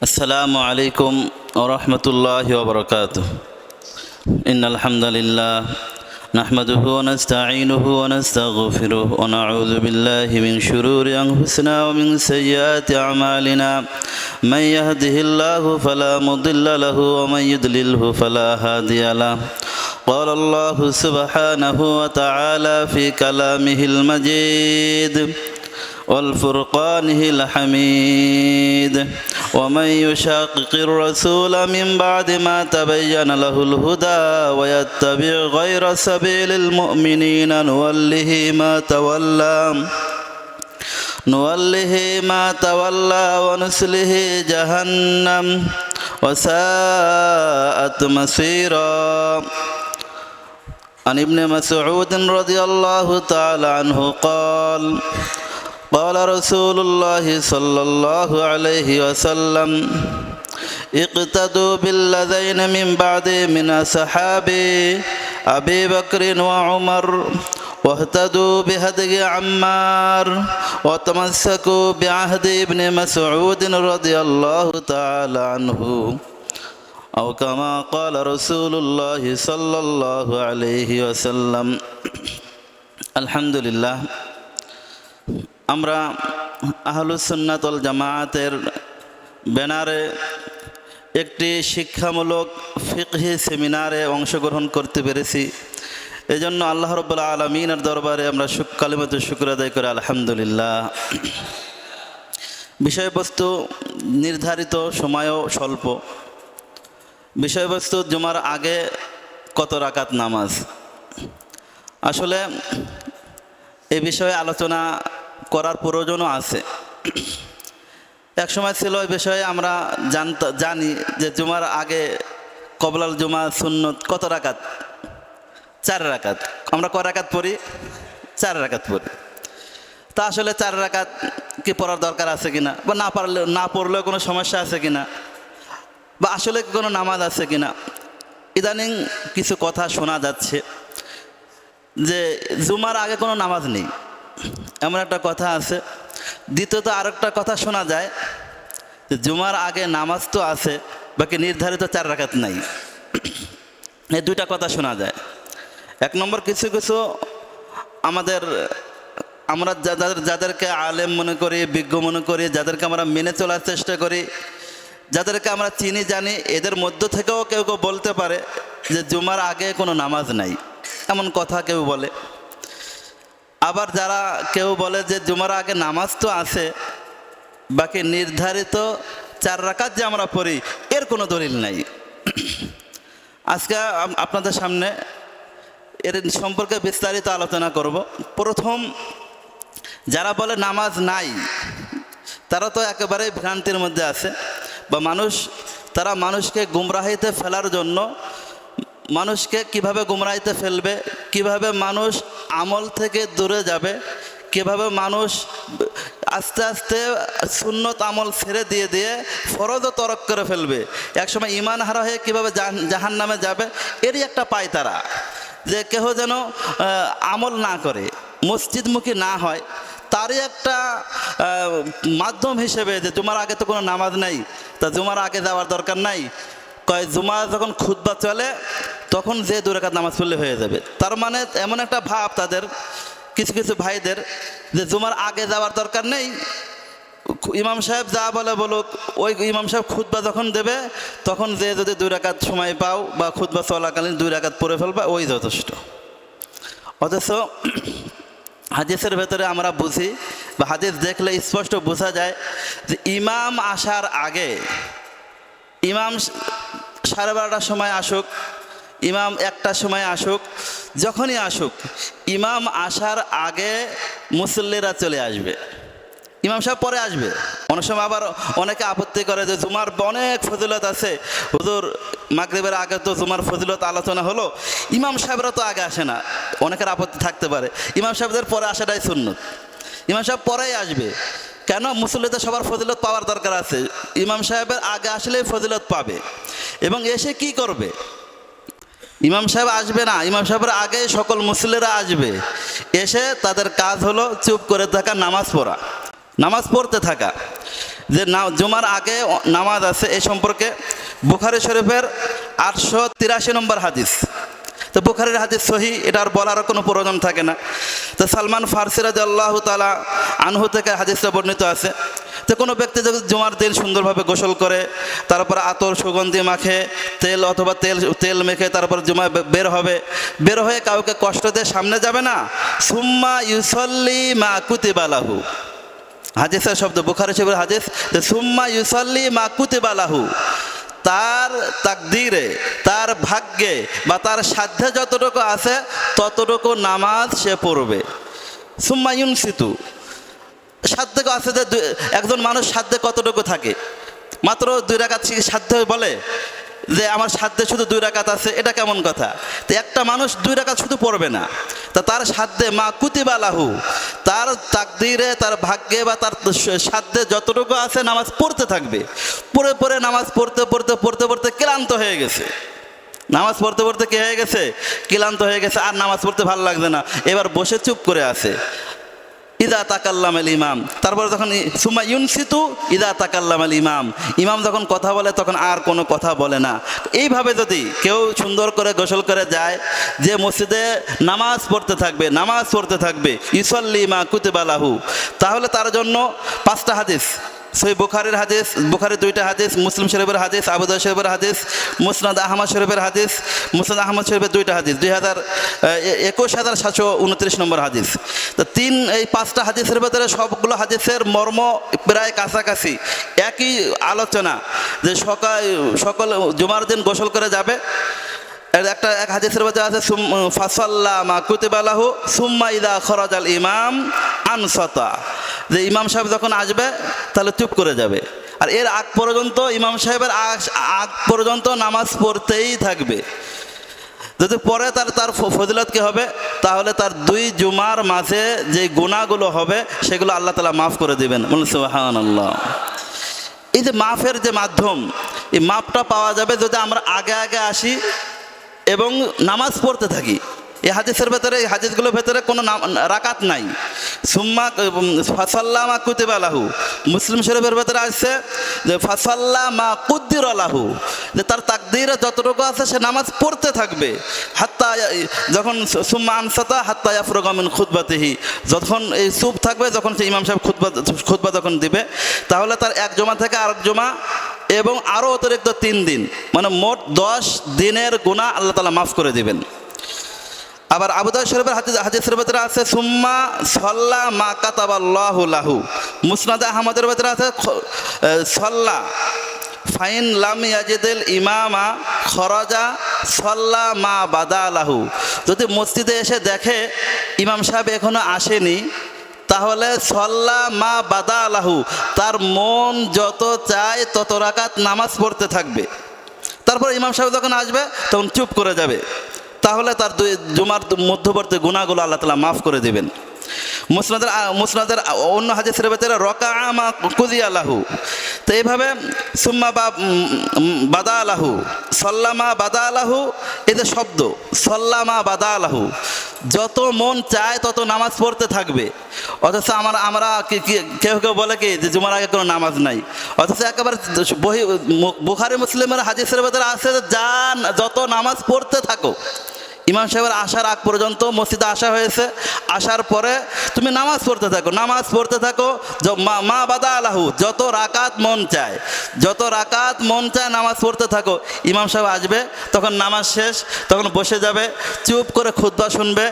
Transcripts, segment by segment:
السلام عليكم ورحمة الله وبركاته. إن الحمد لله نحمده ونستعينه ونستغفره ونعوذ بالله من شرور أنفسنا ومن سيئات أعمالنا. من يهده الله فلا مضل له ومن يضلله فلا هادي له. قال الله سبحانه وتعالى في كلامه المجيد والفرقانه الحميد: ومن يشاقق الرسول من بعد ما تبين له الهدى ويتبع غير سبيل المؤمنين نوله ما تولى ونسله جهنم وساءت مصيرا. عن ابن مسعود رضي الله تعالى عنه قال: قال رسول الله صلى الله عليه وسلم: اقتدوا بالذين من بعد من أصحابي أبي بكر وعمر واهتدوا بهدي عمار وتمسكوا بعهد ابن مسعود رضي الله تعالى عنه، أو كما قال رسول الله صلى الله عليه وسلم. الحمد لله, আমরা আহলুস সুন্নাত ওয়াল জামাআতের ব্যানারে একটি শিক্ষামূলক ফিকহি সেমিনারে অংশগ্রহণ করতে পেরেছি। এজন্য আল্লাহ রাব্বুল আলামিনের দরবারে আমরা কালিমাতুশ শুকর আদায় করে আলহামদুলিল্লাহ। বিষয়বস্তু নির্ধারিত সময়ও স্বল্প। বিষয়বস্তু জুমার আগে কত রাকাত নামাজ, আসলে এ বিষয়ে আলোচনা করার প্রয়োজনও আছে। এক সময় ছিল এই বিষয়ে আমরা জানি যে জুমার আগে কবলাল জুমা সুন্নত কত রাকাত? 4 রাকাত। আমরা কয় রাকাত পড়ি? 4 রাকাত পড়ি। তা আসলে 4 রাকাত কি পড়ার দরকার আছে কিনা, বা না পড়লেও কোনো সমস্যা আছে কিনা, বা আসলে কোনো নামাজ আছে কিনা, ইদানিং কিছু কথা শোনা যাচ্ছে যে জুমার আগে কোনো নামাজ নেই, এমন একটা কথা আছে। দ্বিতীয়ত আরেকটা কথা শোনা যায় যে জুমার আগে নামাজ তো আছে, বাকি নির্ধারিত 4 রাকাত নাই। এই দুইটা কথা শোনা যায়। এক নম্বর, কিছু কিছু আমরা যাদেরকে আলেম মনে করি, বিজ্ঞ মনে করি, যাদেরকে আমরা মেনে চলার চেষ্টা করি, যাদেরকে আমরা চিনি জানি, এদের মধ্য থেকেও কেউ কেউ বলতে পারে যে জুমার আগে কোনো নামাজ নাই, এমন কথা কেউ বলে। আবার কেউ বলে যে জুমার আগে নামাজ তো আছে, বাকি নির্ধারিত 4 রাকাত যে আমরা পড়ি এর কোনো দলিল নাই। আজকে আপনাদের সামনে এর সম্পর্কে বিস্তারিত আলোচনা করব। প্রথম, যারা বলে নামাজ নাই তারা তো একেবারে ভ্রান্তির মধ্যে আছে, বা তারা মানুষকে গুমরাহিতে ফেলার জন্য, মানুষকে কিভাবে গুমরাহিতে ফেলবে, কিভাবে মানুষ আমল থেকে দূরে যাবে, কিভাবে মানুষ আস্তে আস্তে সুন্নত আমল ছেড়ে দিয়ে ফরজও তরক করে ফেলবে, একসময় ঈমান হারা হয়ে কীভাবে জাহান্নামে যাবে, এরই একটা পায় তারা, যে কেহ যেন আমল না করে, মসজিদমুখী না হয়, তারই একটা মাধ্যম হিসেবে যে জুমার আগে তো কোনো নামাজ নাই, তা জুমার আগে যাওয়ার দরকার নাই। জুমা যখন খুতবা চলে তখন যে 2 রাকাত নামাজ পড়লে হয়ে যাবে। তার মানে এমন একটা ভাব তাদের কিছু কিছু ভাইদের যে জুমার আগে যাওয়ার দরকার নেই, ইমাম সাহেব যা বলুক, ওই ইমাম সাহেব খুতবা যখন দেবে তখন যে যদি 2 রাকাত সময় পাও বা খুতবা চলাকালীন 2 রাকাত পড়ে ফেলবা, ওই যথেষ্ট। অথচ হাদিসের ভেতরে আমরা বুঝি, বা হাদিস দেখলে স্পষ্ট বোঝা যায় যে ইমাম আসার আগে, ইমাম 12:30টার সময় আসুক, ইমাম 1টার সময় আসুক, যখনই আসুক, ইমাম আসার আগে মুসল্লিরা চলে আসবে, ইমাম সাহেব পরে আসবে। অনেক সময় আবার অনেকে আপত্তি করে যে জুমার অনেক ফজিলত আছে, হুজুর মাগরিবের আগে তো জুমার ফজিলত আলোচনা হলো, ইমাম সাহেবরা তো আগে আসে না। অনেকের আপত্তি থাকতে পারে, ইমাম সাহেবদের পরে আসাটাই সুন্নত, ইমাম সাহেব পরেই আসবে। কেন? মুসল্লিদের সবার ফজিলত পাওয়ার দরকার আছে, ইমাম সাহেবের আগে আসলেই ফজিলত পাবে। এবং এসে কি করবে? ইমাম সাহেব আসবে না, ইমাম সাহেবের আগে সকল মুসল্লিরা আসবে, এসে তাদের কাজ হলো চুপ করে থাকা, নামাজ পড়া, নামাজ পড়তে থাকা। যে জুমার আগে নামাজ আছে এই সম্পর্কে বুখারী শরীফের 883 নম্বর হাদিস। তো বুখারীর হাদিস সহি, এটা আর বলার কোনো প্রয়োজন থাকে না। তো সালমান ফারসি রাদিয়াল্লাহু তাআলা আনহু থেকে হাদিসটা বর্ণিত আছে। তো কোনো ব্যক্তি যদি জুমার দিন সুন্দরভাবে গোসল করে, তারপরে আতর সুগন্ধি মাখে, তেল অথবা তেল মেখে তারপর জুমা বের হয়ে কাউকে কষ্ট দিয়ে সামনে যাবে না, সুম্মা ইউসাল্লি মা কুতিবা লাহু, হাদিসের শব্দ বুখারী শরীফের হাদিস, যে সুম্মা ইউসাল্লি মা কুতিবা লাহু, তার তাকদীরে, তার ভাগ্যে বা তার সাধ্যে যতটুকু আছে ততটুকু নামাজ সে পড়বে। সুম্মা ইউনসিতু, সাধ্যে আছে যে একজন মানুষ সাধ্যে কতটুকু থাকে, মাত্র 2 রাকাত সাধ্যে বলে যে আমার সাধ্যে শুধু 2 রাকাত আছে, এটা কেমন কথা? তো একটা মানুষ 2 রাকাত শুধু পড়বে না, তা তার সাধ্যে মা কুতিবা লাহু, তার তাকদীরে, তার ভাগ্যে বা তার সাধ্যে যতটুকু আছে নামাজ পড়তে থাকবে। পড়ে নামাজ পড়তে ক্লান্ত হয়ে গেছে, নামাজ পড়তে কি হয়ে গেছে? ক্লান্ত হয়ে গেছে, আর নামাজ পড়তে ভালো লাগছে না, এবার বসে চুপ করে আছে। ইদা তাকাল্লাম আল ইমাম, তারপরে যখন সুম্মা ইউনসিতু ইদা তাকাল্লাম আল ইমাম, ইমাম যখন কথা বলে তখন আর কোনো কথা বলে না। এইভাবে যদি কেউ সুন্দর করে গোসল করে যায়, যে মসজিদে নামাজ পড়তে থাকবে ইউসাল্লি মা কুতিবা লাহু, তাহলে তার জন্য 5টা হাদিস, সহিহ বুখারীর হাদিস, বুখারীর 2টা হাদিস, মুসলিম শরীফের হাদিস, আবু দাউদ শরীফের হাদিস, মুসনাদ আহমদ শরীফের হাদিস, মুসনাদ আহমদ শরীফের 2টা হাদিস, 21729 নম্বর হাদিস। তো এই 5টা হাদিসের ভেতরে সবগুলো হাদিসের মর্ম প্রায় কাছাকাছি, একই আলোচনা, যে সকল জুমার দিন গোসল করে যাবে। এক হাদিসের মধ্যে আছে ফাসাল্লা মা কুতিবা লাহু সুম্মা ইদা খরাজাল ইমাম আনসাতা, যে ইমাম সাহেব যখন আসবে তাহলে চুপ করে যাবে, আর এর আগ পর্যন্ত ইমাম সাহেবের আগ পর্যন্ত নামাজ পড়তেই থাকবে। যদি পরে তার ফজিলত কি হবে? তাহলে তার 2 জুমার মাঝে যে গুনাহগুলো হবে সেগুলো আল্লাহ তাআলা মাফ করে দিবেন। বলুন সুবহানাল্লাহ। এই যে মাফের যে মাধ্যম, এই মাপটা পাওয়া যাবে যদি আমরা আগে আসি এবং নামাজ পড়তে থাকি। এই হাদিসগুলোর ভেতরে কোনো রাকাত নাই। সুম্মা ফাসাল্লা মা কুতিবা লাহু, মুসলিম শরীফের ভেতরে আসছে যে ফাসাল্লা মা কুদ্দিরা লাহু, যে তার তাকদীরে যতটুকু আছে সে নামাজ পড়তে থাকবে। হাত্তা যখন সুম্মা আনসাতা হাত্তা ইয়াফরুগা মিন খুতবাতিহি, যখন এই চুপ থাকবে, যখন সে ইমাম সাহেব খুতবা যখন দিবে, তাহলে তার 1 জুমা থেকে আরেক জুমা এবং আরও অতিরিক্ত 3 দিন, মানে মোট 10 দিনের গুনাহ আল্লাহ তাআলা মাফ করে দিবেন। আবার আবু দাউদ শরীফের হাদিসের ভেতরে আছে সুম্মা সাল্লা মা কাতাবাল্লাহু লাহু, মুসনাদ আহমদের ভেতরে আছে সাল্লা ফাইন লাম ইয়াজিদুল ইমামা খরাজা সাল্লা মা বাদা লাহু, যদি মসজিদে এসে দেখে ইমাম সাহেব এখনো আসেনি, তাহলে সাল্লা মা বাদা লাহু, তার মন যত চায় তত রাকাত নামাজ পড়তে থাকবে। তারপর ইমাম সাহেব যখন আসবে তখন চুপ করে যাবে, তাহলে তার 2 জুমার মধ্যবর্তী গুনাহগুলো আল্লাহ তাআলা মাফ করে দেবেন। মুসনাদের অন্য হাদিসের ভেতরে রকা মা কুদিয়া লাহু, তো এইভাবে সুম্মা বাদা লাহু সাল্লামা বাদা লাহু, এই যে শব্দ সাল্লামা বাদা লাহু, যত মন চায় তত নামাজ পড়তে থাকবে। অথচ আমরা কেউ বলে কি যে জুমার আগে কোনো নামাজ নাই, অথচ একেবারে বুখারী মুসলিমের হাদিসের ভেতরে আছে যত নামাজ পড়তে থাকো। ইমাম সাহেবের আসার আগ পর্যন্ত মসজিদে আসা হয়েছে, আসার পরে তুমি নামাজ পড়তে থাকো মা বাদা আলাহু, যত রাকাত মন চায় নামাজ পড়তে থাকো। ইমাম সাহেব আসবে, তখন নামাজ শেষ, তখন বসে যাবে, চুপ করে খুতবা শুনবে,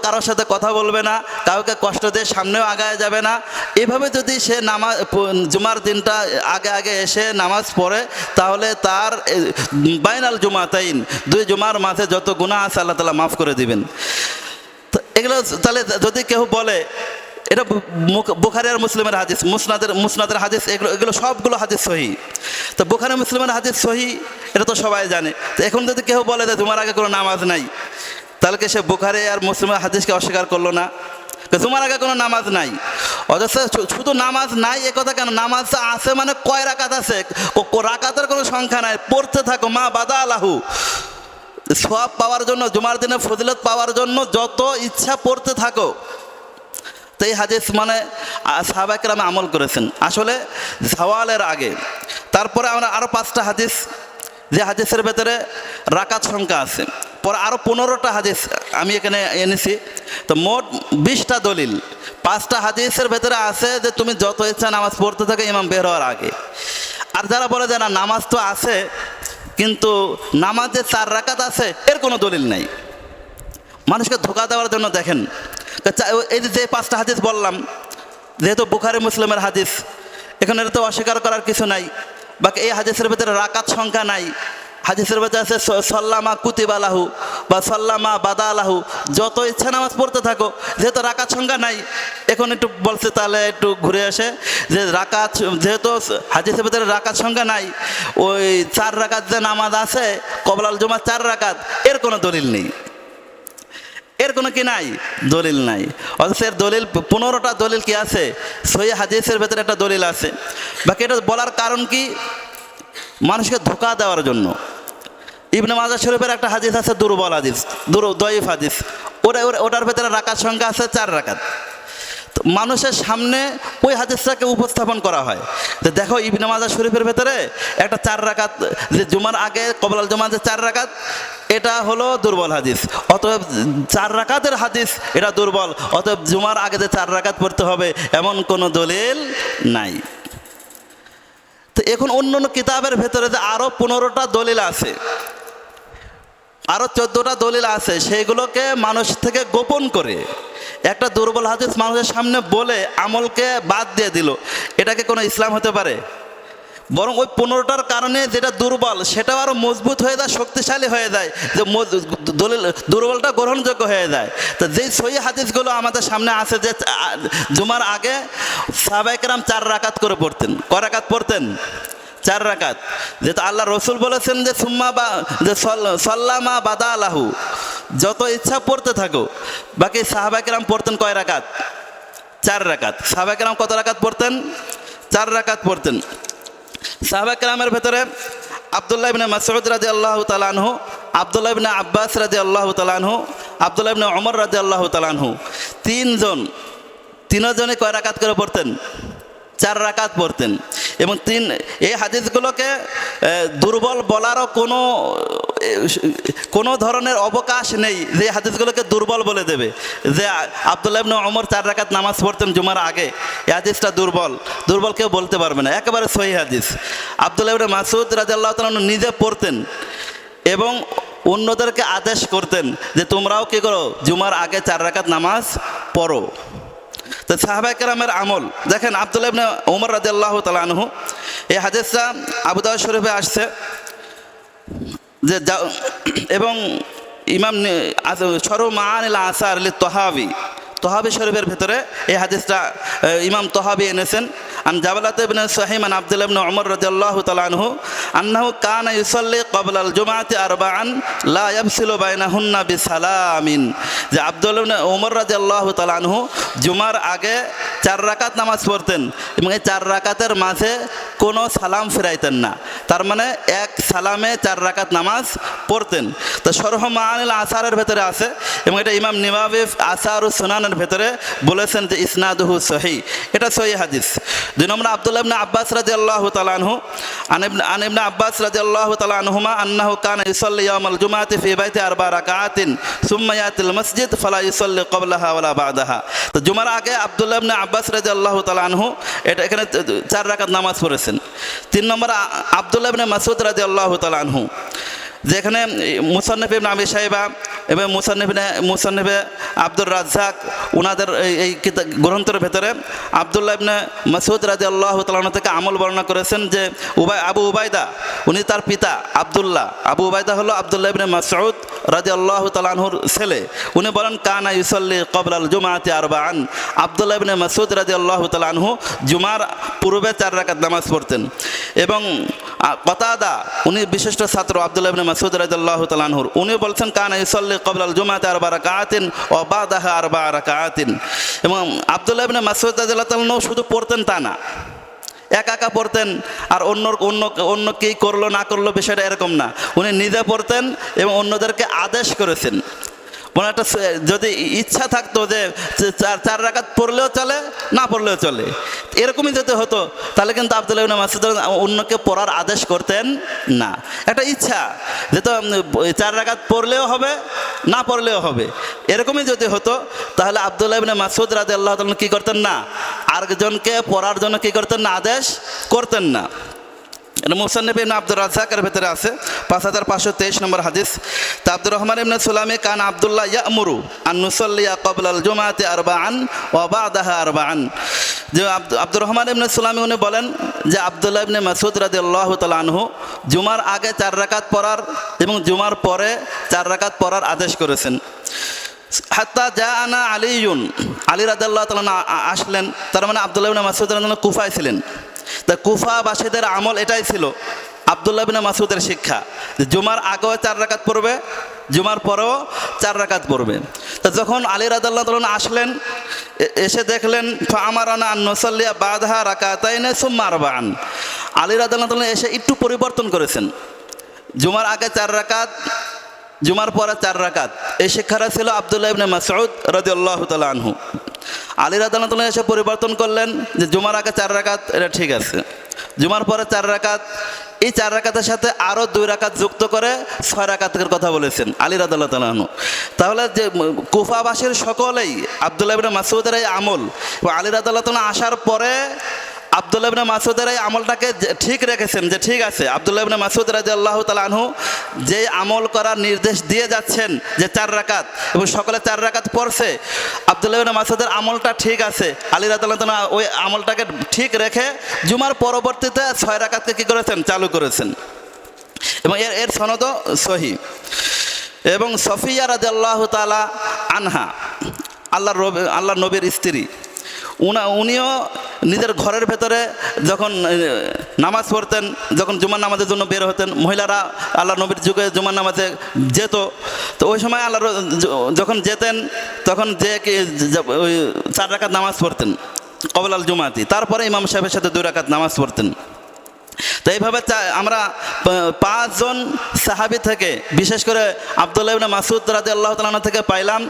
কারোর সাথে কথা বলবে না, কাউকে কষ্ট দিয়ে সামনেও আগায় যাবে না। এভাবে যদি সে জুমার দিনটা আগে এসে নামাজ পড়ে, তাহলে তার বাইনাল জুমাতাইন, 2 জুমার মাঝে যত গুনাহ আছে আল্লাহ তাআলা মাফ করে দিবেন। তো এগুলো তাহলে যদি কেউ বলে এটা বুখারী আর মুসলিমের হাদিস, মুসনাদের হাদিস, এগুলো সবগুলো হাদিস সহিহ। তো বুখারী মুসলিমের হাদিস সহিহ, এটা তো সবাই জানে। তো এখন যদি কেউ বলে যে জুমার আগে কোনো নামাজ নাই, তাহলে কি সে বুখারী আর মুসলিমের হাদিসকে অস্বীকার করলো না? জুমার আগে কোনো নামাজ নাই, অথচ শুধু নামাজ নাই এ কথা কেন, নামাজ আছে মানে কয় রাকাত আছে, রাকাতের কোনো সংখ্যা নাই, পড়তে থাকো মা বাদা আলাহু। সওয়াব পাওয়ার জন্য, জুমার দিনে ফজিলত পাওয়ার জন্য যত ইচ্ছা পড়তে থাকো। তো এই হাদিস মানে সাহাবায়ে কেরাম আমল করেছেন আসলে জাওয়ালের আগে। তারপরে আমরা আরও 5টা হাদিস, যে হাদিসের ভেতরে রাকাত সংখ্যা আছে, পরে আরও 15টা হাদিস আমি এখানে এনেছি। তো মোট 20টা দলিল, 5টা হাদিসের ভেতরে আছে যে তুমি যত ইচ্ছা নামাজ পড়তে থাকে ইমাম বের হওয়ার আগে। আর যারা বলে যে না নামাজ তো আছে কিন্তু নামাজে 4 রাকাত আছে, এর কোনো দলিল নাই। মানুষকে ধোঁকা দেওয়ার জন্য দেখেন, এই যে 5টা হাদিস বললাম, যেহেতু বুখারী মুসলিমের হাদিস, এখানে তো অস্বীকার করার কিছু নাই। বাকি এই হাদিসের ভিতরে রাকাত সংখ্যা নাই। হাদিসের ভিতরে আছে সাল্লামা কুতিবালাহু বা সাল্লামা বাদালাহু, যত ইচ্ছা নামাজ পড়তে থাকো, যেহেতু রাকাত সংখ্যা নাই। এখন একটু বলছে তাহলে একটু ঘুরে আসে যে রাকাত, যেহেতু হাদিসের ভিতরে রাকাত সংখ্যা নাই, ওই 4 রাকাত যে নামাজ আছে কবলাল জুমা 4 রাকাত, এর কোনো দলিল নেই, এর কোনো কি নাই, দলিল নাই। অথচ এর দলিল 15টা দলিল কি আছে, সহিহ হাদিসের ভেতরে একটা দলিল আছে। বাকি এটা বলার কারণ কি, মানুষকে ধোঁকা দেওয়ার জন্য। ইবনে মাজাহ শরীফের একটা হাদিস আছে দুর্বল হাদিস, দয়ীফ হাদিস, ওটার ভেতরে রাকাত সংখ্যা আছে 4 রাকাত। তো মানুষের সামনে ওই হাদিসটাকে উপস্থাপন করা হয়, তো দেখো ইবনে মাজাহ শরীফের ভেতরে একটা 4 রাকাত, যে জুমার আগে কবলাল জুমা যে 4 রাকাত, এটা হলো দুর্বল হাদিস। অতএব 4 রাকাতের হাদিস এটা দুর্বল, অতএব জুমার আগে যে 4 রাকাত পড়তে হবে এমন কোনো দলিল নাই। তো এখন অন্য অন্য কিতাবের ভেতরে যে আরও 15টা দলিল আছে, আরও 14টা দলিল আছে, সেইগুলোকে মানুষ থেকে গোপন করে একটা দুর্বল হাদিস মানুষের সামনে বলে আমলকে বাদ দিয়ে দিল, এটাকে কোনো ইসলাম হতে পারে? বরং ওই 15টার কারণে যেটা দুর্বল সেটাও আরও মজবুত হয়ে যায়, শক্তিশালী হয়ে যায়, যে দলিল দুর্বলটা গ্রহণযোগ্য হয়ে যায়। তো যেই সহিহ হাদিসগুলো আমাদের সামনে আছে যে জুমার আগে সাহাবায়ে কেরাম 4 রাকাত করে পড়তেন। কয় রাকাত পড়তেন? 4 রাকাত। যেহেতু আল্লাহ রসুল বলেছেন যে সুম্মা বা যে সাল্লামা বাদা আলাহু, যত ইচ্ছা পড়তে থাকো। বাকি সাহাবায়ে কেরাম পড়তেন কয় রাকাত? 4 রাকাত। সাহাবায়ে কেরাম কত রাকাত পড়তেন? 4 রাকাত পড়তেন। সাহাবায়ে কেরামের ভেতরে আব্দুল্লাহ ইবনে মাসউদ রাদিয়াল্লাহু তাআলা আনহু, আব্দুল্লাহ ইবনে আব্বাস রাদিয়াল্লাহু তাআলা আনহু, আব্দুল্লাহ ইবনে ওমর রাদিয়াল্লাহু তাআলা আনহু, তিনজনে কয় রাকাত করে পড়তেন? 4 রাকাত পড়তেন। এবং এই হাদিসগুলোকে দুর্বল বলারও কোনো ধরনের অবকাশ নেই যে হাদিসগুলোকে দুর্বল বলে দেবে, যে আব্দুল্লাহ ইবনে ওমর 4 রাকাত নামাজ পড়তেন জুমার আগে, এই হাদিসটা দুর্বল কেউ বলতে পারবে না, একেবারে সহিহ হাদিস। আব্দুল্লাহ ইবনে মাসউদ রাদিয়াল্লাহু তাআলা নিজে পড়তেন এবং অন্যদেরকে আদেশ করতেন যে তোমরাও কি করো, জুমার আগে 4 রাকাত নামাজ পড়ো। তো সাহাবায়ে কেরামের আমল দেখেন। আব্দুল্লাহ ইবনে ওমর রাদিয়াল্লাহু তাআলা আনহু, এই হাদিসটা আবু দাউদ শরীফে আসছে যে, এবং ইমাম শরহু মাআনিল আসার তহাবি শরীফের ভেতরে এই হাদিসটা ইমাম তহাবি এনেছেন। আন জাবালাত ইবনে সুহাইম আন আব্দুল্লাহ ইবনে ওমর রাদিয়াল্লাহু তাআলা আনহু আন্নাহু কানা ইউসাল্লি ক্বাবলাল জুমআতি আরবাআন লা ইয়াফসিলু বাইনাহুন্না বিসালামিন, যে আব্দুল্লাহ ইবনে ওমর রাদিয়াল্লাহু তাআলা আনহু জুমার আগে 4 রাকাত নামাজ পড়তেন এবং এই 4 রাকাতের মাঝে কোনো সালাম ফিরাইতেন না, তার মানে এক সালামে 4 রাকাত নামাজ পড়তেন। তো শরহু মাআনিল আসারের ভেতরে আছে এবং এটা ইমাম নিওয়াবি আসারুস সুনানের ভেতরে বলেছেন যে ইসনাদুহু সহিহ, এটা সহিহ হাদিস। 2 নম্বর আব্দুল্লাহ ইবনে আব্বাস রাদিয়াল্লাহু তাআলা আনহু আন ইবনে আব্বাস রাদিয়াল্লাহু তাআলা আনহুমা আন্নাহু কানা ইউসাল্লি ইয়াওমাল জুমআতি ফি বাইতি 4 রাকাআতিন সুম্মা ইয়াতিল মসজিদ ফালা ইউসাল্লি ক্বাবলাহা ওয়ালা বা'দাহা। তো জুমার আগে আব্দুল্লাহ ইবনে আব্বাস রাদিয়াল্লাহু তাআলা আনহু এখানে 4 রাকাত নামাজ পড়েছেন। 3 নম্বর আব্দুল্লাহ ইবনে মাসউদ রাদিয়াল্লাহু তাআলা আনহু, যেখানে মুসান্নিফ ইবনে আবি শাইবা এবং মুসান্নিফে আব্দুর রাজ্জাক ওনাদের এই গ্রন্থের ভেতরে আব্দুল্লাহ ইবনে মাসউদ রাদিয়াল্লাহু তাআলা আনহু থেকে আমল বর্ণনা করেছেন যে আবু উবাইদা, উনি তার পিতা আব্দুল্লাহ, আবু উবাইদা হলো আব্দুল্লাহ ইবনে মাসউদ রাদিয়াল্লাহু তাআলা আনহুর ছেলে। উনি বলেন কানা ইউসাল্লি ক্বাবলাল জুমআতি আরবাআন, আব্দুল্লাহ ইবনে মাসউদ রাদিয়াল্লাহু তাআলা আনহু জুমার পূর্বে 4 রাকাত নামাজ পড়তেন। এবং কতাদা, উনি বিশিষ্ট ছাত্র আব্দুল্লাহ ইবনে মাসউদ রাদিয়াল্লাহু তাআলা আনহুর, উনি বলছেন কানা ইউসাল্লি ক্বাবলাল জুমআতি 4 রাকাআতিন ওয়া বা'দাহা 4 রাকাআতিন। এবং আব্দুল্লাহ ইবনে মাসউদ রাদিয়াল্লাহু তাআলা শুধু পড়তেন তা না, একা পড়তেন আর অন্য কি করলো না করলো বিষয়টা এরকম না, উনি নিজে পড়তেন এবং অন্যদেরকে আদেশ করেছেন। একটা যদি ইচ্ছা থাকতো যে চার রাকাত পড়লেও চলে, না পড়লেও চলে, এরকমই যদি হতো তাহলে কিন্তু আব্দুল্লাহ ইবনে মাসউদ অন্যকে পড়ার আদেশ করতেন না। একটা ইচ্ছা যে তো 4 রাকাত পড়লেও হবে, না পড়লেও হবে, এরকমই যদি হতো তাহলে আব্দুল্লাহ ইবনে মাসউদ রাদিয়াল্লাহু তাআলা কি করতেন না, আরেকজনকে পড়ার জন্য কি করতেন না, আদেশ করতেন না। এটা মুসান্নিফ ইবনে আব্দুর রাজ্জাকের ভিতরে আছে 5523 নম্বর হাদিস। তা আব্দুর রহমান ইবনে সুলামি কান আব্দুল্লাহ ইয়ামুরু আন নুসাল্লিয়া ক্বাবলাল জুমআতি আরবাআন ওয়া বা'দাহা আরবাআন। যে আব্দুর রহমান ইবনে সুলামি উনি বলেন যে আব্দুল্লাহ ইবনে মাসউদ রাদিয়াল্লাহু তাআলা আনহু জুমার আগে 4 রাকাত পড়ার এবং জুমার পরে 4 রাকাত পড়ার আদেশ করেছেন। হাত্তা জাআনা আলিয়ুন, আলী রাদিয়াল্লাহু তাআলা আসলেন, তার মানে আব্দুল্লাহ ইবনে মাসউদ রাদিয়াল্লাহু তাআলা কুফায় ছিলেন। তা কুফাবাসীদের আমল এটাই ছিল, আব্দুল্লাহ ইবনে মাসউদের শিক্ষা, যে জুমার আগেও 4 রাকাত পড়বে, জুমার পরেও 4 রাকাত পড়বে। তা যখন আলী রাদিয়াল্লাহু তাআলা আসলেন, এসে দেখলেন ফাআমারানা আন নুসাল্লিয়া বা'দাহা রাকাতাইনি সুম্মা আরবাআন, আলী রাদিয়াল্লাহু তাআলা এসে একটু পরিবর্তন করেছেন, জুমার আগে 4 রাকাত, জুমার পরে 4 রাকাত। এই শিক্ষাটা ছিল আব্দুল্লাহ ইবনে মাসউদ রাদিয়াল্লাহু তাআলা আনহু। আলী রাদিয়াল্লাহু তাআলা এসে পরিবর্তন করলেন যে জুমার আগে 4 রাকাত, এটা ঠিক আছে, জুমার পরে 4 রাকাত, এই 4 রাকাতের সাথে আরও 2 রাকাত যুক্ত করে 6 রাকাতের কথা বলেছেন আলী রাদিয়াল্লাহু তাআলা আনহু। তাহলে যে কুফাবাসীর সকলেই আব্দুল্লাহ ইবনে মাসউদের এই আমল, আলী রাদিয়াল্লাহু তাআলা আসার পরে আব্দুল্লাহ ইবনে মাসউদের এই আমলটাকে ঠিক রেখেছেন, যে ঠিক আছে আব্দুল্লাহ ইবনে মাসউদ রাদিয়াল্লাহু তাআলা আনহু যে আমল করার নির্দেশ দিয়ে যাচ্ছেন যে 4 রাকাত, এবং সকলে 4 রাকাত পড়ছে, আব্দুল্লাহ ইবনে মাসউদের আমলটা ঠিক আছে, আলী রাদিয়াল্লাহু তাআলা ওই আমলটাকে ঠিক রেখে জুমার পরবর্তীতে 6 রাকাতকে কী করেছেন, চালু করেছেন, এবং এর সনদও সহিহ। এবং সফিয়া রাদিয়াল্লাহু তাআলা আনহা, আল্লাহর নবীর স্ত্রী, উনিও নিজের ঘরের ভেতরে যখন নামাজ পড়তেন, যখন জুমার নামাজের জন্য বের হতেন, মহিলারা আল্লাহ নবীর যুগে জুমার নামাজে যেত, তো ওই সময় আল্লাহ যখন যেতেন তখন যে 4 রাকাত নামাজ পড়তেন ক্বাবলাল জুমাতি, তারপরে ইমাম সাহেবের সাথে 2 রাকাত নামাজ পড়তেন। তো এইভাবে আমরা 5 জন সাহাবী থেকে, বিশেষ করে আব্দুল্লাহ ইবনে মাসউদ রাদিয়াল্লাহু তাআলা থেকে পাইলাম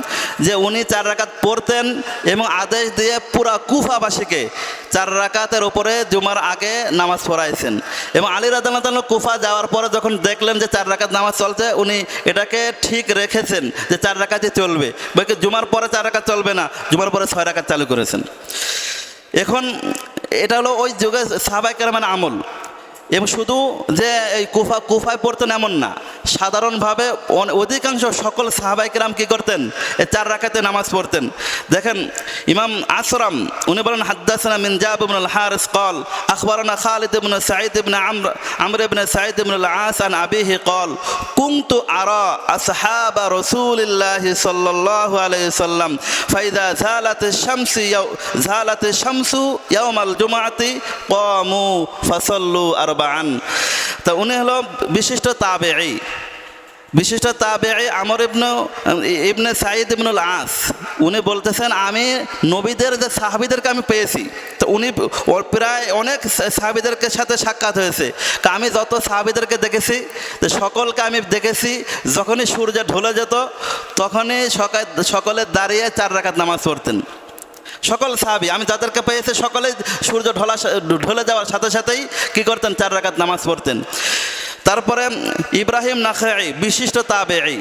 যে উনি 4 রাকাত পড়তেন এবং আদেশ দিয়ে পুরা কুফাবাসীকে 4 রাকাতের উপরে জুমার আগে নামাজ পড়াইছেন। এবং আলী রাদিয়াল্লাহু তাআলা কুফা যাওয়ার পরে যখন দেখলেন যে 4 রাকাত নামাজ চলছে, উনি এটাকে ঠিক রেখেছেন যে 4 রাকাতই চলবে, বাকি জুমার পরে 4 রাকাত চলবে না, জুমার পরে 6 রাকাত চালু করেছেন। এখন এটা হলো ওই যুগে সাহাবায়ে কেরামের আমল। এবং শুধু যে এই কুফায় পড়তেন এমন না, সাধারণভাবে অধিকাংশ সকল সাহাবায়ে কেরাম কী করতেন, এই 4 রাকাতে নামাজ পড়তেন। দেখেন ইমাম আসরাম উনি বলেন হাদ্দাসানা মিন জাব ইবনুল হারিস قال اخبرنا خالد بن سعيد بن عمرو بن سعيد بن العاص عن ابيه قال كنت ارى اصحاب رسول الله صلى الله عليه وسلم فاذا زالت الشمس يوم الجمعه قاموا فصلوا আরবাআন। তা উনি হলো বিশিষ্ট তাবেঈ আমর ইবনে সাঈদ ইবনুল আস। উনি বলতেছেন আমি নবীদের যে সাহাবীদেরকে আমি পেয়েছি, তো উনি প্রায় অনেক সাহাবীদেরকে সাথে সাক্ষাৎ হয়েছে, আমি যত সাহাবীদেরকে দেখেছি তো সকলকে আমি দেখেছি যখনই সূর্য ঢলে যেত তখনই সকলে দাঁড়িয়ে 4 রাকাত নামাজ পড়তেন। সকল সাহাবী আমি যাদেরকে পেয়েছি সকলেই সূর্য ঢলে যাওয়ার সাথে সাথেই কী করতেন, 4 রাকাত নামাজ পড়তেন। তারপরে ইব্রাহিম নাখাঈ, বিশিষ্ট তাবেঈ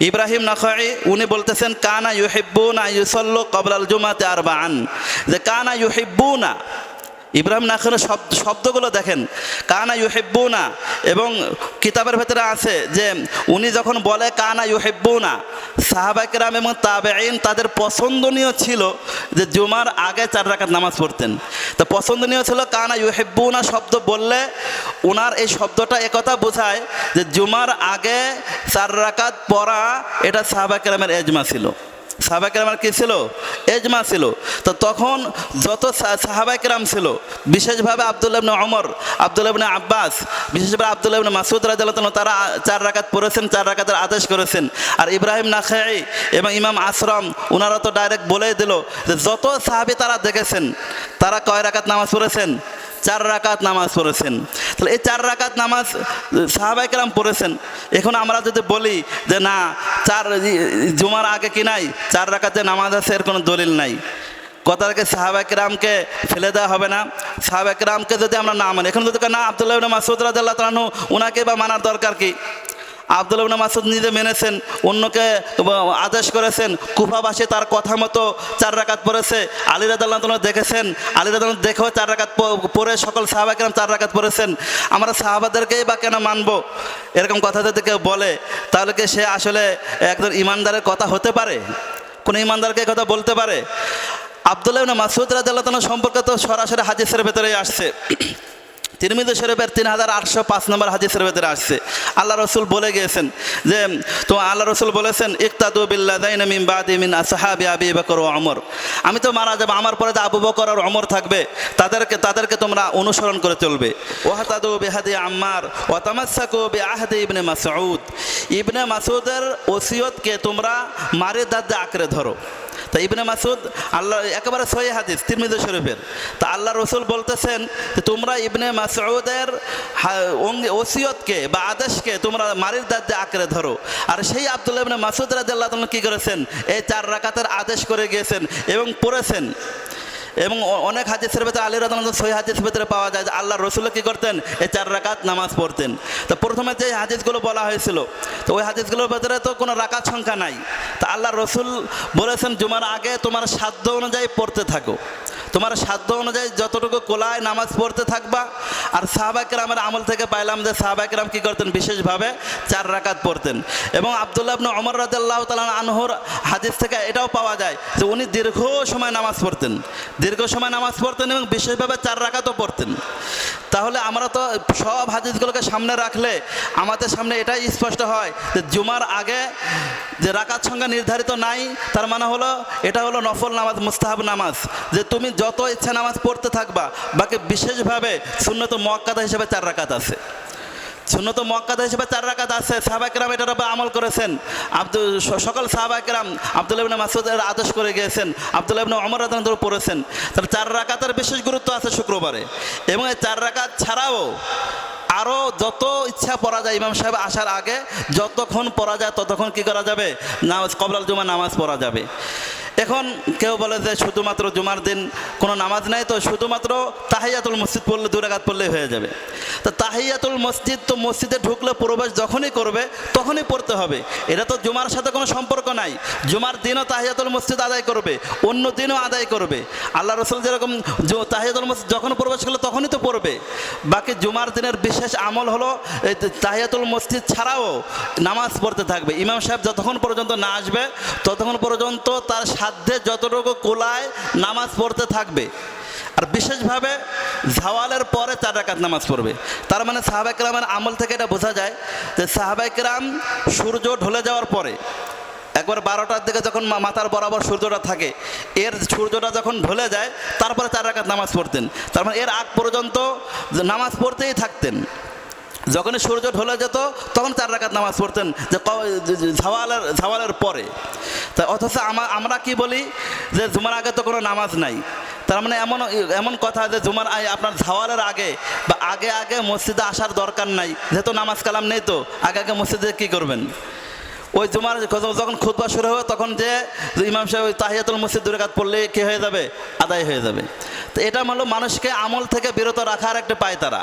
ইব্রাহিম নাখাঈ, উনি বলতেছেন কানা ইউহিব্বুনা ইউসাল্লু ক্বাবলাল জুমাতি আরবাআন, যে কানা ইউহিব্বুনা, ইব্রাহিম নাখাঈর শব্দগুলো দেখেন, কানা ইউহিব্বুনা, এবং কিতাবের ভেতরে আছে যে উনি যখন বলে কানা ইউহিব্বুনা, সাহাবায়ে কেরাম এবং তাবেঈন তাদের পছন্দনীয় ছিল যে জুমার আগে 4 রাকাত নামাজ পড়তেন। তো পছন্দনীয় ছিল কানা ইউহিব্বুনা শব্দ বললে ওনার এই শব্দটা একথা বোঝায় যে জুমার আগে 4 রাকাত পড়া এটা সাহাবায়ে কেরামের এজমা ছিল। সাহাবায়ে কেরামের কী ছিল, এজমা ছিল। তো তখন যত সাহাবায়ে কেরাম ছিল, বিশেষভাবে আব্দুল্লাহ ইবনে ওমর, আব্দুল্লাহ ইবনে আব্বাস, বিশেষভাবে আব্দুল্লাহ ইবনে মাসউদ রাদিয়াল্লাহু তাআলা, তারা 4 রাকাত পড়েছেন, 4 রাকাতের আদেশ করেছেন। আর ইব্রাহিম নাখাঈ এবং ইমাম আসরাম ওনারা তো ডাইরেক্ট বলেই দিল যে যত সাহাবী তারা দেখেছেন তারা কয় রাকাত নামাজ পড়েছেন, 4 রাকাত নামাজ পড়েছেন। তাহলে এই 4 রাকাত নামাজ সাহাবায়ে কেরাম পড়েছেন। এখন আমরা যদি বলি যে না জুমার আগে কি নাই 4 রাকাতে নামাজ আছে, এর কোনো দলিল নাই, কথাটাকে সাহাবায়ে কেরামকে ফেলে দেওয়া হবে না? সাহাবায়ে কেরামকে যদি আমরা না মানি, এখন যদি না আব্দুল্লাহ ইবনে মাসউদ রাদিয়াল্লাহু তাআলা আনহু ওনাকে বা মানার দরকার কি? আব্দুল্লাহ ইবনে মাসউদ নিজে মেনেছেন, অন্যকে আদেশ করেছেন, কুফাবাসী তার কথা মতো 4 রাকাত পড়েছে। আলী রাদিয়াল্লাহু তাআলা দেখেছেন, আলী রাদিয়াল্লাহু তাআলা দেখেও 4 রাকাত পড়ে সকল সাহাবায়ে কেরাম 4 রাকাত পড়েছেন। আমরা সাহাবাদেরকেই বা কেন মানবো? এরকম কথা যদি কেউ বলে তাহলে কি সে আসলে একজন ইমানদারের কথা হতে পারে? কোন ইমানদারকে এই কথা বলতে পারে? আব্দুল্লাহ ইবনে মাসউদ রাদিয়াল্লাহু তাআলা সম্পর্কে তো সরাসরি হাদিসের ভেতরেই আসছে। তিরমিজি শরীফের 3805 নম্বর হাদিসের ভেতরে আসছে, আল্লাহ রসুল বলে গিয়েছেন যে তো আল্লাহ রসুল বলেছেন ইকতাদু বিল্লাযাইনা মিন বাদি মিন আসহাবি আবি বকর ওয়া ওমর, আমি তো মারা যাব, আমার পরে যে আবু বকর আর ওমর থাকবে তাদেরকে তোমরা অনুসরণ করে চলবে। ওয়াহতাদু বিহাদি আম্মার ওয়া তামাসসাকু বিআহদি ইবনে মাসউদ, ইবনে মাসউদের ওসিয়তকে তোমরা মারে দাঁতে আঁকড়ে ধরো। তা ইবনে মাসউদ আল্লাহ একেবারে সহিহ হাদিস তিরমিজি শরীফের, তা আল্লাহ রসুল বলতেছেন যে তোমরা ইবনে মাসউদের ওসিয়তকে বা আদেশকে তোমরা মারির দাঁতে আঁকড়ে ধরো। আর সেই আব্দুল্লাহ ইবনে মাসউদ রাদিয়াল্লাহু তাআলা কি করেছেন? এই 4 রাকাতের আদেশ করে গিয়েছেন এবং পড়েছেন। এবং অনেক হাদিসের ভেতরে আলী রাদিয়াল্লাহু তাআলা সহিহ হাদিসের ভেতরে পাওয়া যায় যে আল্লাহ রসুল কি করতেন? এই 4 রাকাত নামাজ পড়তেন। তো প্রথমে যে হাদিসগুলো বলা হয়েছিল, তো ওই হাদিসগুলোর ভেতরে তো কোনো রাকাত সংখ্যা নাই। তা আল্লাহ রসুল বলেছেন জুমার আগে তোমার সাধ্য অনুযায়ী পড়তে থাকো, তোমার সাধ্য অনুযায়ী যতটুকু কোলায় নামাজ পড়তে থাকবা। আর সাহাবায়ে কেরামের আমল থেকে পাইলাম যে সাহাবায়ে কেরাম কী করতেন? বিশেষভাবে 4 রাকাত পড়তেন। এবং আব্দুল্লাহ ইবনে ওমর রাদিয়াল্লাহু তাআলা আনহুর হাদিস থেকে এটাও পাওয়া যায় যে উনি দীর্ঘ সময় নামাজ পড়তেন, এবং বিশেষভাবে 4 রাকাতও পড়তেন। তাহলে আমরা তো সব হাদিসগুলোকে সামনে রাখলে আমাদের সামনে এটাই স্পষ্ট হয় যে জুমার আগে যে রাকাত সংখ্যা নির্ধারিত নাই, তার মানে হলো এটা হলো নফল নামাজ, মুস্তাহাব নামাজ, যে তুমি যত ইচ্ছা নামাজ পড়তে থাকবা। বাকি বিশেষভাবে সুন্নত মুআক্কাদা হিসেবে 4 রাকাত আছে, সুন্নত মুআক্কাদা হিসেবে 4 রাকাত আছে। সাহাবায়ে কেরাম এটার উপর আমল করেছেন। সকল সাহাবায়ে কেরাম আব্দুল্লাহ ইবনে মাসউদের আদেশ করে গিয়েছেন, আব্দুল্লাহ ইবনে ওমর রাদিয়াল্লাহু তাআলা পড়েছেন। তাহলে 4 রাকাতের বিশেষ গুরুত্ব আছে শুক্রবারে। এবং এই 4 রাকাত ছাড়াও আরও যত ইচ্ছা পড়া যায়, ইমাম সাহেব আসার আগে যতক্ষণ পড়া যায় ততক্ষণ কি করা যাবে? নামাজ কবলাল জুমা নামাজ পড়া যাবে। এখন কেউ বলে যে শুধুমাত্র জুমার দিন কোনো নামাজ নাই, তো শুধুমাত্র তাহিয়াতুল মসজিদ পড়লে 2 রাকাত পড়লেই হয়ে যাবে। তো তাহিয়াতুল মসজিদ তো মসজিদে ঢুকলে প্রবেশ যখনই করবে তখনই পড়তে হবে, এটা তো জুমার সাথে কোনো সম্পর্ক নাই। জুমার দিনও তাহিয়াতুল মসজিদ আদায় করবে, অন্য দিনও আদায় করবে। আল্লাহ রসুল যেরকম তাহিয়াতুল মসজিদ যখন প্রবেশ করলে তখনই তো পড়বে। বাকি জুমার দিনের বিশেষ আমল হলো এই তাহিয়াতুল মসজিদ ছাড়াও নামাজ পড়তে থাকবে। ইমাম সাহেব যতক্ষণ পর্যন্ত না আসবে ততক্ষণ পর্যন্ত তার সাধ্যে যতটুকু কোলায় নামাজ পড়তে থাকবে। আর বিশেষভাবে জাওয়ালের পরে 4 রাকাত নামাজ পড়বে। তার মানে সাহাবায়ে কেরামের আমল থেকে এটা বোঝা যায় যে সাহাবায়ে কেরাম সূর্য ঢলে যাওয়ার পরে একবার 12টার দিকে যখন মাথার বরাবর সূর্যটা থাকে, এর সূর্যটা যখন ঢলে যায় তারপরে 4 রাকাত নামাজ পড়তেন। তার মানে এর আগ পর্যন্ত নামাজ পড়তেই থাকতেন। যখনই সূর্য ঢলে যেত তখন 4 রাকাত নামাজ পড়তেন, যে জাওয়ালের পরে। তা অথচ আমরা কি বলি যে জুমার আগে তো কোনো নামাজ নাই। তার মানে এমন কথা যে জুমার আপনার জাওয়ালের আগে বা আগে মসজিদে আসার দরকার নাই, যেহেতু নামাজ কালাম নেই, তো আগে মসজিদে কী করবেন? ওই জুমার যখন খুতবা শুরু হবে তখন যে ইমাম সাহেব ওই তাহিয়াতুল মসজিদ 2 রাকাত পড়লে কী হয়ে যাবে? আদায় হয়ে যাবে। তো এটা হলো মানুষকে আমল থেকে বিরত রাখার একটা পায়তারা।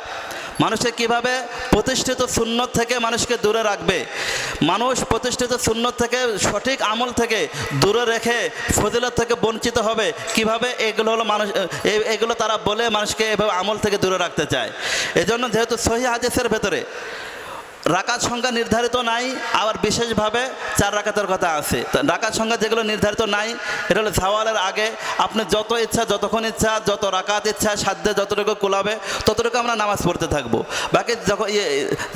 মানুষকে কিভাবে প্রতিষ্ঠিত সুন্নত থেকে মানুষকে দূরে রাখবে, মানুষ প্রতিষ্ঠিত সুন্নত থেকে সঠিক আমল থেকে দূরে রেখে ফজিলত থেকে বঞ্চিত হবে কিভাবে, এগুলো হলো এগুলো তারা বলে মানুষকে এভাবে আমল থেকে দূরে রাখতে চায়। এজন্য যেহেতু সহিহ হাদিসের ভেতরে রাকাত সংখ্যা নির্ধারিত নাই, আবার বিশেষভাবে 4 রাকাতের কথা আছে। রাকাত সংখ্যা যেগুলো নির্ধারিত নাই, এটা হলো জাওয়ালের আগে আপনি যত ইচ্ছা, যতক্ষণ ইচ্ছা, যত রাকাত ইচ্ছা, সাধ্যে যতটুকু কুলাবে ততটুকু আমরা নামাজ পড়তে থাকবো। বাকি যখন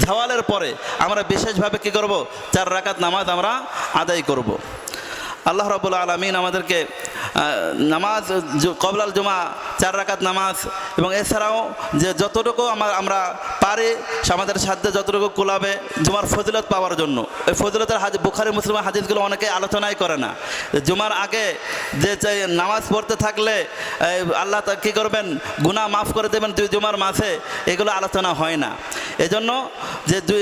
জাওয়ালের পরে আমরা বিশেষভাবে কী করব? 4 রাকাত নামাজ আমরা আদায় করব। আল্লাহ রাব্বুল আলামিন আমাদেরকে নামাজ কবলাল জুমা 4 রাকাত নামাজ, এবং এছাড়াও যে যতটুকু আমরা পারি আমাদের সাধ্যে যতটুকু কুলাবে জুমার ফজিলত পাওয়ার জন্য। এই ফজিলতের বুখারী মুসলিমের হাদিসগুলো অনেকে আলোচনাই করে না। জুমার আগে যে নামাজ পড়তে থাকলে আল্লাহ তা কী করবেন, গুনাহ মাফ করে দেবেন 2 জুমার মাঝে, এগুলো আলোচনা হয় না। এজন্য যে 2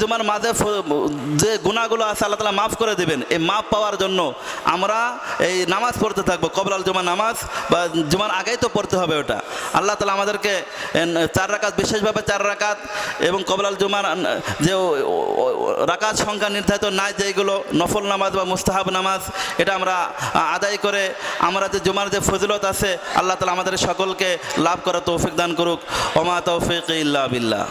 জুমার মাঝে যে গুনাহগুলো আছে আল্লাহ তাআলা মাফ করে দেবেন, এই মাফ পাওয়ার জন্য আমরা এই নামাজ পড়তে থাকবো। কবলাল জুমা নামাজ বা জুমার আগেই তো পড়তে হবে ওটা। আল্লাহ তাআলা আমাদেরকে 4 রাকাত, বিশেষভাবে 4 রাকাত, এবং কবলাল জুমার যে রাকাত সংখ্যা নির্ধারিত নাই, যেগুলো নফল নামাজ বা মুস্তাহাব নামাজ, এটা আমরা আদায় করে আমরা যে জুমার যে ফজিলত আছে আল্লাহ তাআলা আমাদের সকলকে লাভ করার তৌফিক দান করুক। ওমা তৌফিক ইল্লা বিল্লাহ।